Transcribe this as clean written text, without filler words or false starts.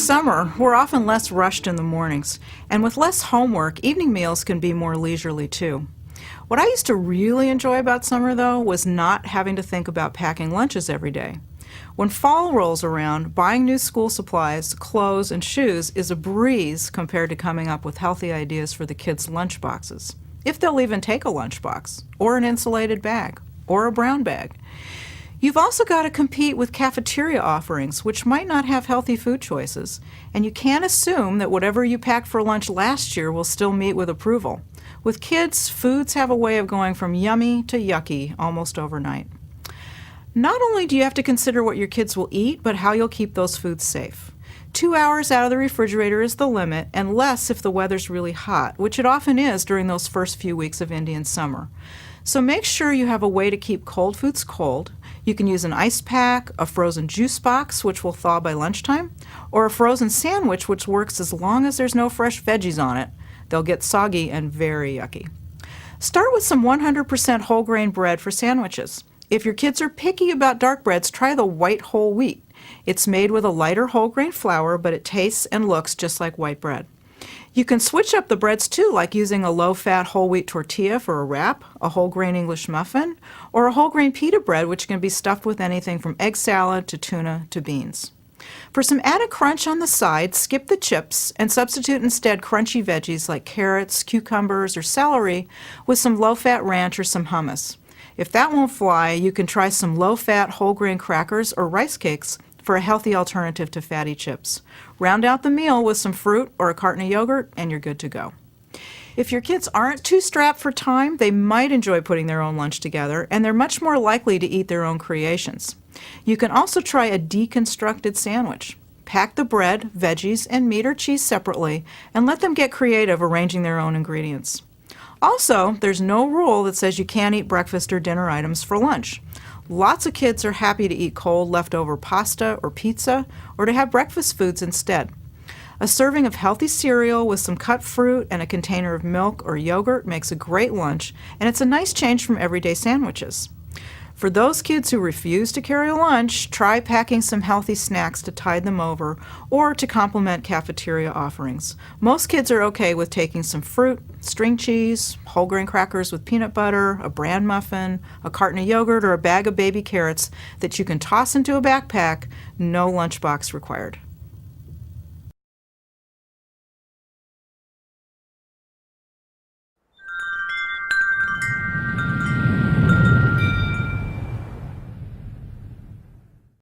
summer, we're often less rushed in the mornings, and with less homework, evening meals can be more leisurely too. What I used to really enjoy about summer, though, was not having to think about packing lunches every day. When fall rolls around, buying new school supplies, clothes, and shoes is a breeze compared to coming up with healthy ideas for the kids' lunch boxes, if they'll even take a lunchbox, or an insulated bag, or a brown bag. You've also got to compete with cafeteria offerings, which might not have healthy food choices, and you can't assume that whatever you packed for lunch last year will still meet with approval. With kids, foods have a way of going from yummy to yucky almost overnight. Not only do you have to consider what your kids will eat, but how you'll keep those foods safe. 2 hours out of the refrigerator is the limit, and less if the weather's really hot, which it often is during those first few weeks of Indian summer. So make sure you have a way to keep cold foods cold. You can use an ice pack, a frozen juice box, which will thaw by lunchtime, or a frozen sandwich, which works as long as there's no fresh veggies on it. They'll get soggy and very yucky. Start with some 100% whole grain bread for sandwiches. If your kids are picky about dark breads, try the white whole wheat. It's made with a lighter whole grain flour, but it tastes and looks just like white bread. You can switch up the breads too, like using a low-fat whole wheat tortilla for a wrap, a whole grain English muffin, or a whole grain pita bread, which can be stuffed with anything from egg salad to tuna to beans. For some added crunch on the side, skip the chips and substitute instead crunchy veggies like carrots, cucumbers, or celery with some low-fat ranch or some hummus. If that won't fly, you can try some low-fat whole grain crackers or rice cakes for a healthy alternative to fatty chips. Round out the meal with some fruit or a carton of yogurt, and you're good to go. If your kids aren't too strapped for time, they might enjoy putting their own lunch together, and they're much more likely to eat their own creations. You can also try a deconstructed sandwich. Pack the bread, veggies, and meat or cheese separately, and let them get creative arranging their own ingredients. Also, there's no rule that says you can't eat breakfast or dinner items for lunch. Lots of kids are happy to eat cold leftover pasta or pizza, or to have breakfast foods instead. A serving of healthy cereal with some cut fruit and a container of milk or yogurt makes a great lunch, and it's a nice change from everyday sandwiches. For those kids who refuse to carry a lunch, try packing some healthy snacks to tide them over or to complement cafeteria offerings. Most kids are okay with taking some fruit, string cheese, whole grain crackers with peanut butter, a bran muffin, a carton of yogurt, or a bag of baby carrots that you can toss into a backpack, no lunchbox required.